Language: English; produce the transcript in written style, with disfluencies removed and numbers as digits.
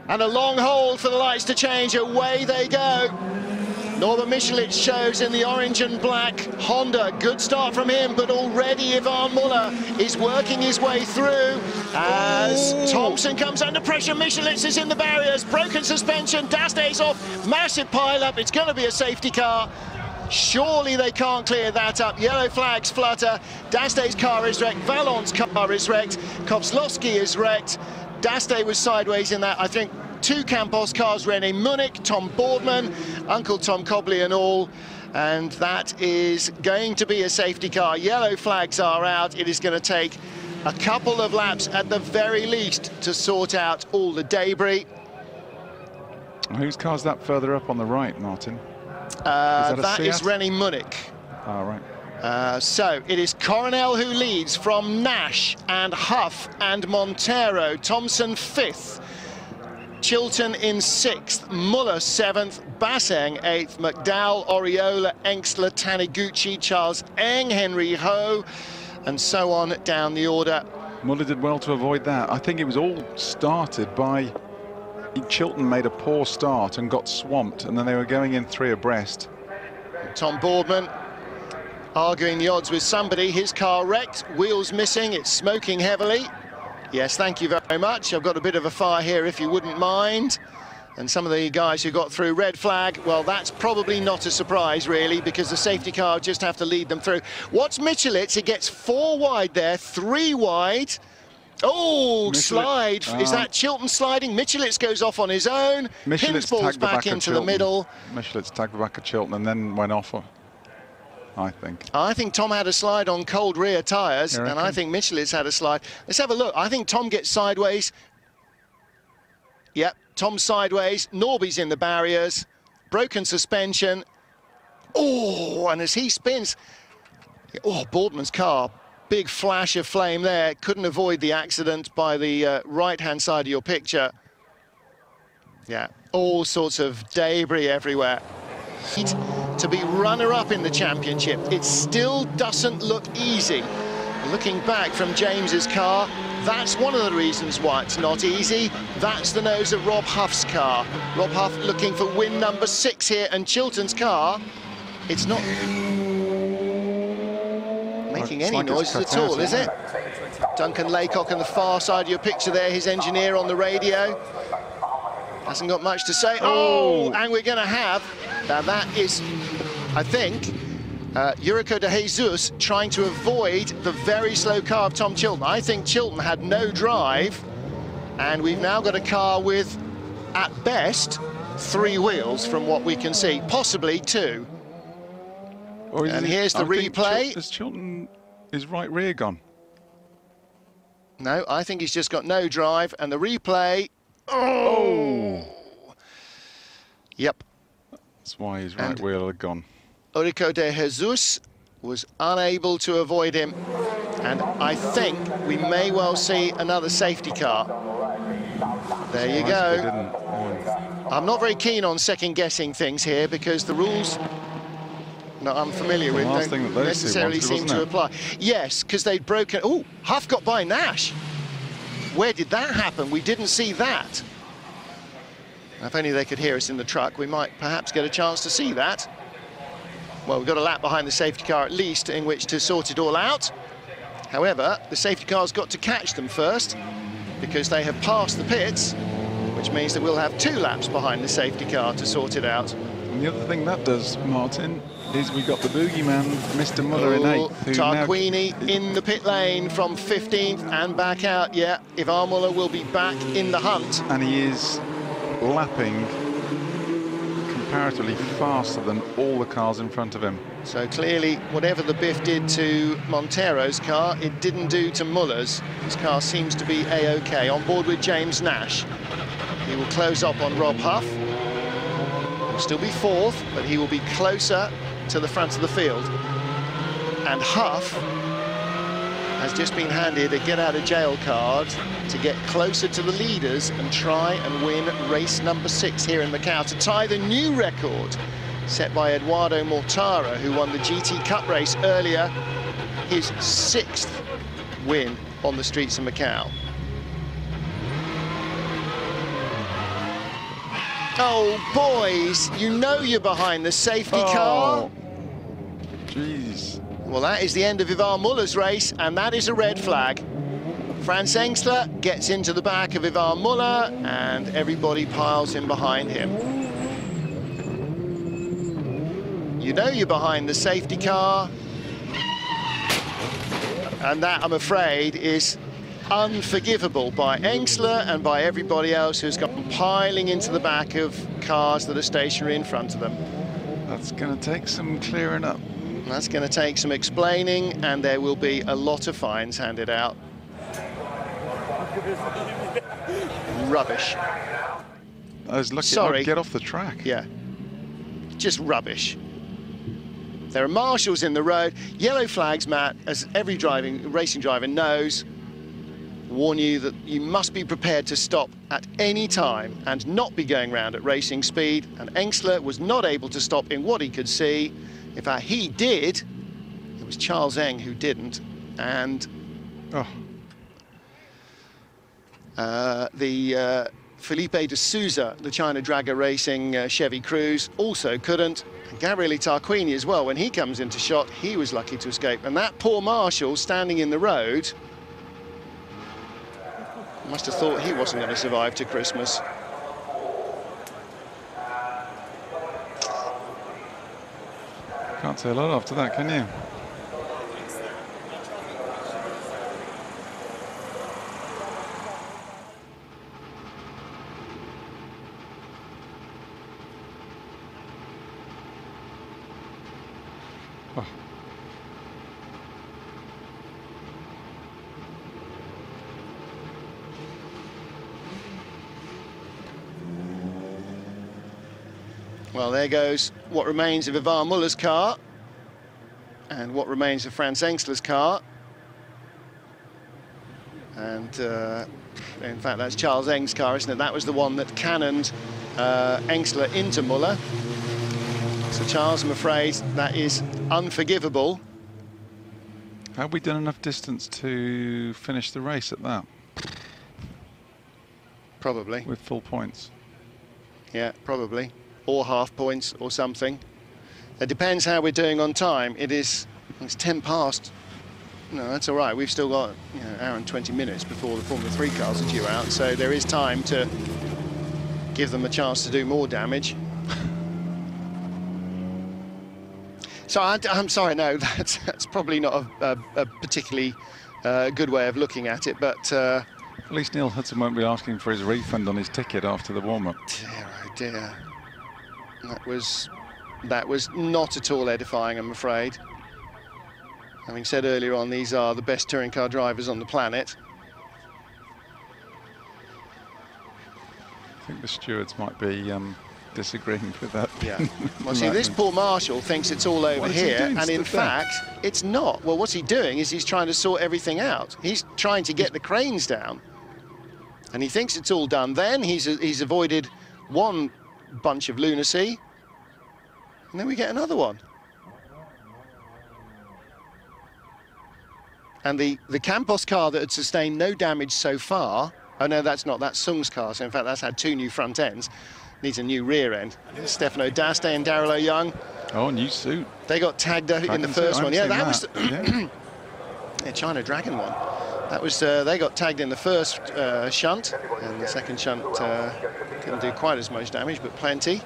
And a long hold for the lights to change. Away they go. Norbert Michelitz shows in the orange and black Honda. Good start from him, but already Ivan Muller is working his way through as Thompson comes under pressure. Michelitz is in the barriers. Broken suspension. Dastay's off. Massive pile-up. It's going to be a safety car. Surely they can't clear that up. Yellow flags flutter. Dastay's car is wrecked. Vallon's car is wrecked. Kovslowski is wrecked. Dastay was sideways in that, I think. 2 Campos cars, René Munich, Tom Boardman, Uncle Tom Cobley and all, and that is going to be a safety car. Yellow flags are out. It is going to take a couple of laps at the very least to sort out all the debris. Whose car's that further up on the right, Martin? That is René Munich. Oh, right. So it is Coronel who leads from Nash and Huff and Montero. Thompson 5th. Chilton in 6th, Muller 7th, Basseng 8th, McDowell, Oriola, Engstler, Taniguchi, Charles Eng, Henry Ho, and so on down the order. Muller did well to avoid that. I think it was all started by Chilton made a poor start and got swamped, and then they were going in 3 abreast. Tom Boardman arguing the odds with somebody. His car wrecked, wheels missing, it's smoking heavily. Yes, thank you very much. I've got a bit of a fire here, if you wouldn't mind. And some of the guys who got through, red flag, well, that's probably not a surprise, really, because the safety car just have to lead them through. What's Michelitz? He gets 4 wide there, 3 wide. Oh, slide. Is that Chilton sliding? Michelitz goes off on his own. Michelitz Pins back into the middle. Michelitz tagged the back of Chilton and then went off, I think. I think Tom had a slide on cold rear tyres, and I think Michelitz had a slide. Let's have a look. I think Tom gets sideways. Yep, Tom sideways. Norby's in the barriers. Broken suspension. Oh, and as he spins. Oh, Boardman's car. Big flash of flame there. Couldn't avoid the accident by the right-hand side of your picture. Yeah, all sorts of debris everywhere. To be runner-up in the championship, it still doesn't look easy. Looking back from James's car, that's one of the reasons why it's not easy. That's the nose of Rob Huff's car. Rob Huff looking for win number 6 here, and Chilton's car, it's not making any noises at all, is it? Duncan Laycock on the far side of your picture there, his engineer on the radio. Hasn't got much to say. Oh, and we're going to have, now that is, I think, Eurico de Jesus trying to avoid the very slow car of Tom Chilton. I think Chilton had no drive, and we've now got a car with, at best, 3 wheels from what we can see, possibly 2. And here's the replay. Is Chilton, his right rear gone? No, I think he's just got no drive, and the replay. Oh! Yep. That's why his right wheel had gone. Eurico de Jesus was unable to avoid him, and I think we may well see another safety car. There you go. I'm not very keen on second-guessing things here because the rules that I'm familiar with don't necessarily seem to apply. Yes, because they'd broken. Oh, Huff got by Nash. Where did that happen? We didn't see that. If only they could hear us in the truck, we might perhaps get a chance to see that. Well, we've got a lap behind the safety car at least in which to sort it all out. However, the safety car's got to catch them first because they have passed the pits, which means that we'll have 2 laps behind the safety car to sort it out. And the other thing that does, Martin, is we got the boogeyman, Mr. Muller, in 8th. Tarquini in the pit lane from 15th and back out. Yeah, Ivan Muller will be back in the hunt. And he is lapping comparatively faster than all the cars in front of him. So clearly, whatever the biff did to Montero's car, it didn't do to Muller's. His car seems to be A-OK. On board with James Nash. He will close up on Rob Huff. He'll still be 4th, but he will be closer to the front of the field. And Huff has just been handed a get-out-of-jail card to get closer to the leaders and try and win race number 6 here in Macau to tie the new record set by Eduardo Mortara, who won the GT Cup race earlier, his 6th win on the streets of Macau. Oh, boys, you know you're behind the safety car. Jeez. Well, that is the end of Ivar Muller's race, and that is a red flag. Franz Engstler gets into the back of Ivar Muller, and everybody piles in behind him. You know you're behind the safety car. And that, I'm afraid, is unforgivable by Engstler and by everybody else who's gone piling into the back of cars that are stationary in front of them. That's going to take some clearing up. That's going to take some explaining, and there will be a lot of fines handed out. Rubbish. I was lucky Sorry. to get off the track. Yeah, just rubbish. There are marshals in the road. Yellow flags, Matt, as every racing driver knows, warn you that you must be prepared to stop at any time and not be going round at racing speed. And Engstler was not able to stop in what he could see. In fact, he did. It was Charles Eng who didn't. And the Felipe de Souza, the China Dragger Racing Chevy Cruze, also couldn't. And Gabriele Tarquini as well, when he comes into shot, he was lucky to escape. And that poor marshal standing in the road must have thought he wasn't going to survive to Christmas. Can't say a lot after that, can you? Well, there goes what remains of Ivar Muller's car and what remains of Franz Engstler's car. And in fact, that's Charles Eng's car, isn't it? That was the one that cannoned Engstler into Muller. So, Charles, I'm afraid that is unforgivable. Have we done enough distance to finish the race at that? Probably. With full points? Yeah, probably. Or half points or something. It depends how we're doing on time. It's 10 past. No, that's all right. We've still got an hour and 20 minutes before the Formula 3 cars are due out, so there is time to give them a chance to do more damage. So I'm sorry, no, that's probably not a particularly good way of looking at it, but... At least Neil Hudson won't be asking for his refund on his ticket after the warm-up. Dear, oh dear. That was not at all edifying, I'm afraid. Having said earlier on, these are the best touring car drivers on the planet. I think the stewards might be disagreeing with that. Yeah. Well, see, this poor marshal thinks it's all over here, and in fact, it's not. Well, what's he doing is he's trying to sort everything out. He's trying to get the cranes down, and he thinks it's all done. Then he's avoided one bunch of lunacy, and then we get another one. And the Campos car that had sustained no damage so far, oh no, that's Sung's car, so in fact that's had 2 new front ends, needs a new rear end. Stefano D'Aste and Daryl O'Young. Oh, new suit. They got tagged in the first one. Yeah, that was yeah. Yeah, China Dragon one. That was they got tagged in the first shunt, and the second shunt didn't do quite as much damage, but plenty.